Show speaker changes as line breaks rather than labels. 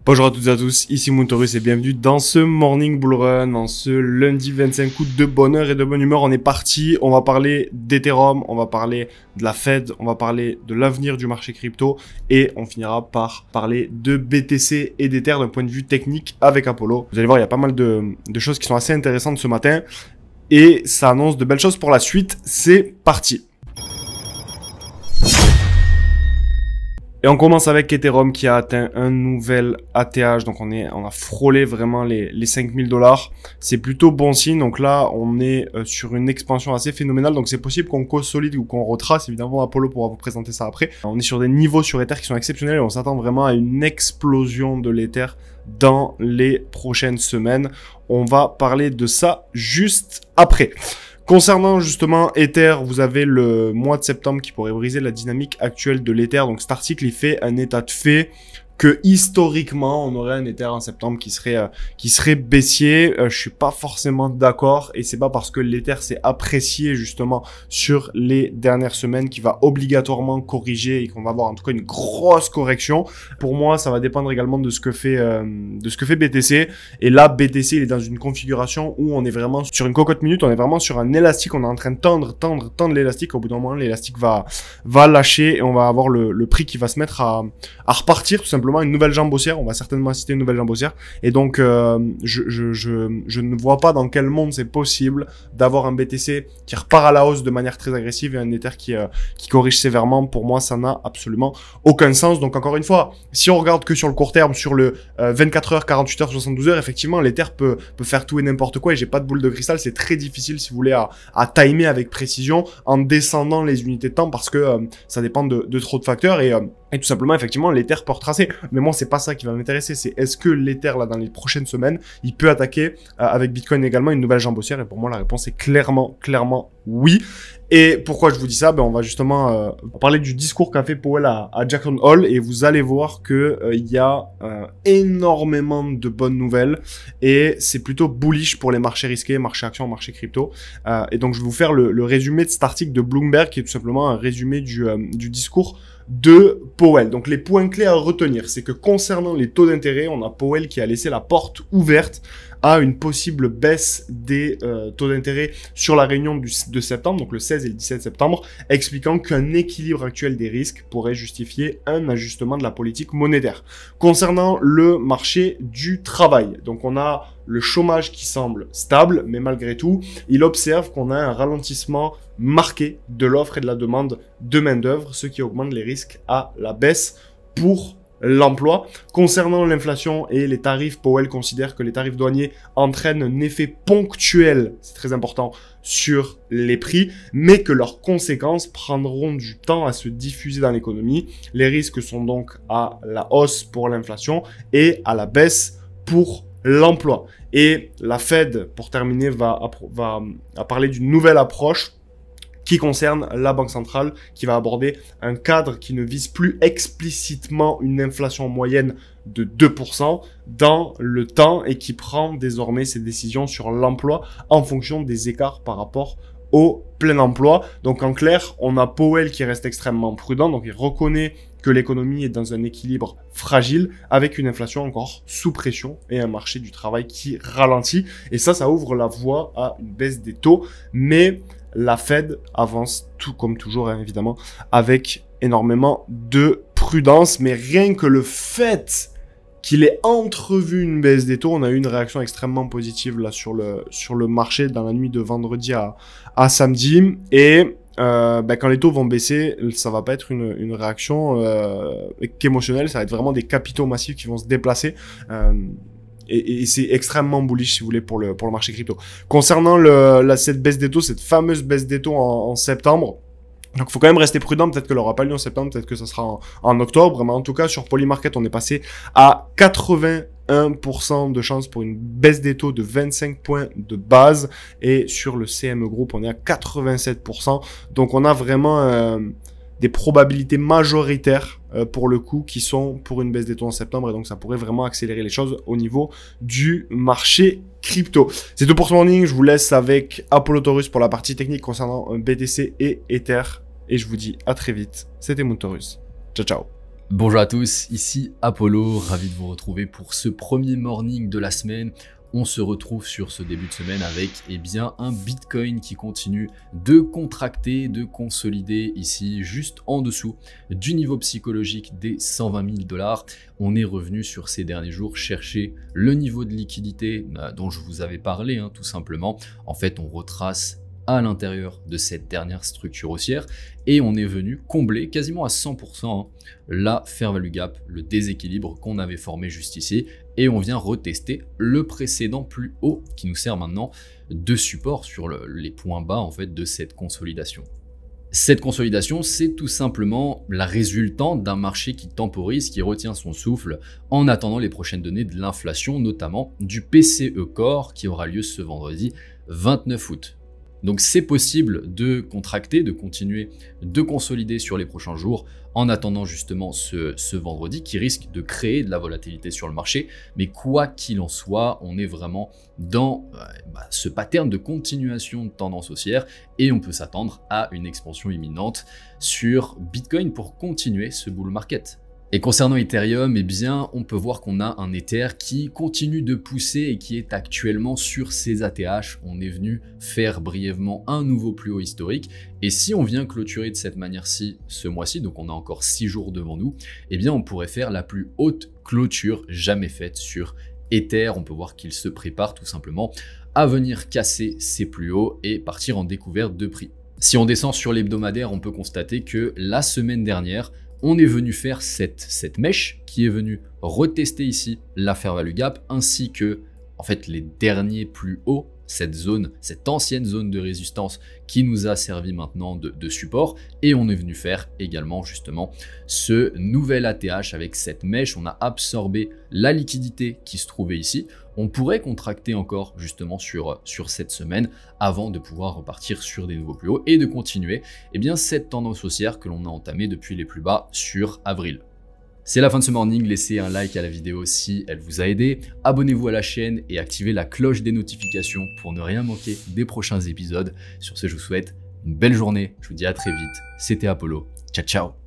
Bonjour à toutes et à tous, ici Moontaurus et bienvenue dans ce Morning Bull Run, en ce lundi 25 août de bonne heure et de bonne humeur. On est parti, on va parler d'Ethereum, on va parler de la Fed, on va parler de l'avenir du marché crypto et on finira par parler de BTC et d'Ether d'un point de vue technique avec Apollo. Vous allez voir, il y a pas mal de choses qui sont assez intéressantes ce matin et ça annonce de belles choses pour la suite. C'est parti! Et on commence avec Ethereum qui a atteint un nouvel ATH, donc on a frôlé vraiment les 5000 $. C'est plutôt bon signe, donc là on est sur une expansion assez phénoménale, donc c'est possible qu'on consolide ou qu'on retrace, évidemment Apollo pourra vous présenter ça après. On est sur des niveaux sur Ether qui sont exceptionnels et on s'attend vraiment à une explosion de l'Ether dans les prochaines semaines. On va parler de ça juste après. Concernant justement Ether, vous avez le mois de septembre qui pourrait briser la dynamique actuelle de l'Ether. Donc cet article, il fait un état de fait que historiquement, on aurait un Ether en septembre qui serait baissier. Je suis pas forcément d'accord et c'est pas parce que l'Ether s'est apprécié justement sur les dernières semaines qu'il va obligatoirement corriger et qu'on va avoir en tout cas une grosse correction. Pour moi, ça va dépendre également de ce que fait BTC. Et là, BTC, il est dans une configuration où on est vraiment sur une cocotte minute, on est vraiment sur un élastique, on est en train de tendre l'élastique. Au bout d'un moment, l'élastique va lâcher et on va avoir le prix qui va se mettre à repartir tout simplement. Une nouvelle jambe haussière, on va certainement citer une nouvelle jambe haussière, et donc je ne vois pas dans quel monde c'est possible d'avoir un BTC qui repart à la hausse de manière très agressive et un Ether qui corrige sévèrement. Pour moi, ça n'a absolument aucun sens. Donc encore une fois, si on regarde que sur le court terme, sur le 24 heures, 48 heures, 72 heures, effectivement l'Ether peut faire tout et n'importe quoi, et j'ai pas de boule de cristal, c'est très difficile si vous voulez à timer avec précision en descendant les unités de temps, parce que ça dépend de trop de facteurs, et tout simplement, effectivement, l'Ether peut retracer. Mais moi, c'est pas ça qui va m'intéresser. C'est est-ce que l'Ether, là, dans les prochaines semaines, il peut attaquer avec Bitcoin également une nouvelle jambe haussière? Et pour moi, la réponse est clairement oui. Et pourquoi je vous dis ça? On va justement parler du discours qu'a fait Powell à Jackson Hole, et vous allez voir que il y a énormément de bonnes nouvelles et c'est plutôt bullish pour les marchés risqués, marché actions, marché crypto. Et donc, je vais vous faire le résumé de cet article de Bloomberg, qui est tout simplement un résumé du discours de Powell. Donc les points clés à retenir, c'est que concernant les taux d'intérêt, on a Powell qui a laissé la porte ouverte à une possible baisse des taux d'intérêt sur la réunion de septembre, donc le 16 et le 17 septembre, expliquant qu'un équilibre actuel des risques pourrait justifier un ajustement de la politique monétaire. Concernant le marché du travail, donc on a le chômage qui semble stable, mais malgré tout, il observe qu'on a un ralentissement marqué de l'offre et de la demande de main-d'œuvre, ce qui augmente les risques à la baisse pour l'emploi. Concernant l'inflation et les tarifs, Powell considère que les tarifs douaniers entraînent un effet ponctuel, c'est très important, sur les prix, mais que leurs conséquences prendront du temps à se diffuser dans l'économie. Les risques sont donc à la hausse pour l'inflation et à la baisse pour l'emploi. Et la Fed, pour terminer, va parler d'une nouvelle approche qui concerne la Banque centrale, qui va aborder un cadre qui ne vise plus explicitement une inflation moyenne de 2% dans le temps et qui prend désormais ses décisions sur l'emploi en fonction des écarts par rapport au plein emploi. Donc en clair, on a Powell qui reste extrêmement prudent, donc il reconnaît que l'économie est dans un équilibre fragile avec une inflation encore sous pression et un marché du travail qui ralentit. Et ça ouvre la voie à une baisse des taux, mais la Fed avance tout comme toujours, hein, évidemment, avec énormément de prudence. Mais rien que le fait qu'il ait entrevu une baisse des taux, on a eu une réaction extrêmement positive là sur le marché dans la nuit de vendredi à samedi. Et quand les taux vont baisser, ça va pas être une réaction qu'émotionnelle, ça va être vraiment des capitaux massifs qui vont se déplacer. Et c'est extrêmement bullish, si vous voulez, pour le marché crypto. Concernant cette baisse des taux, cette fameuse baisse des taux en septembre, donc, il faut quand même rester prudent. Peut-être que l'aura pas lieu en septembre, peut-être que ça sera en octobre. Mais en tout cas, sur Polymarket, on est passé à 81% de chance pour une baisse des taux de 25 points de base. Et sur le CME Group, on est à 87%. Donc, on a vraiment des probabilités majoritaires pour le coup qui sont pour une baisse des taux en septembre, et donc ça pourrait vraiment accélérer les choses au niveau du marché crypto. C'est tout pour ce morning, je vous laisse avec Apollo Taurus pour la partie technique concernant BTC et Ether, et je vous dis à très vite. C'était Moontaurus. Ciao ciao.
Bonjour à tous, ici Apollo, ravi de vous retrouver pour ce premier morning de la semaine. On se retrouve sur ce début de semaine avec un Bitcoin qui continue de contracter, de consolider ici juste en dessous du niveau psychologique des 120 000 $. On est revenu sur ces derniers jours chercher le niveau de liquidité dont je vous avais parlé tout simplement. En fait, on retrace à l'intérieur de cette dernière structure haussière et on est venu combler quasiment à 100% la fair value gap, le déséquilibre qu'on avait formé juste ici, et on vient retester le précédent plus haut qui nous sert maintenant de support sur les points bas en fait de cette consolidation. Cette consolidation, c'est tout simplement la résultante d'un marché qui temporise, qui retient son souffle en attendant les prochaines données de l'inflation, notamment du PCE Core qui aura lieu ce vendredi 29 août. Donc c'est possible de contracter, de continuer de consolider sur les prochains jours en attendant justement ce vendredi qui risque de créer de la volatilité sur le marché. Mais quoi qu'il en soit, on est vraiment dans ce pattern de continuation de tendance haussière et on peut s'attendre à une expansion imminente sur Bitcoin pour continuer ce bull market. Et concernant Ethereum, on peut voir qu'on a un Ether qui continue de pousser et qui est actuellement sur ses ATH. On est venu faire brièvement un nouveau plus haut historique. Et si on vient clôturer de cette manière-ci ce mois-ci, donc on a encore 6 jours devant nous, on pourrait faire la plus haute clôture jamais faite sur Ether. On peut voir qu'il se prépare tout simplement à venir casser ses plus hauts et partir en découverte de prix. Si on descend sur l'hebdomadaire, on peut constater que la semaine dernière, on est venu faire cette mèche qui est venue retester ici la fair value gap ainsi que en fait les derniers plus hauts, cette ancienne zone de résistance qui nous a servi maintenant de support, et on est venu faire également justement ce nouvel ATH avec cette mèche. On a absorbé la liquidité qui se trouvait ici. On pourrait contracter encore justement sur cette semaine avant de pouvoir repartir sur des nouveaux plus hauts et de continuer cette tendance haussière que l'on a entamée depuis les plus bas sur avril. C'est la fin de ce morning, laissez un like à la vidéo si elle vous a aidé, abonnez-vous à la chaîne et activez la cloche des notifications pour ne rien manquer des prochains épisodes. Sur ce, je vous souhaite une belle journée, je vous dis à très vite, c'était Apollo, ciao ciao.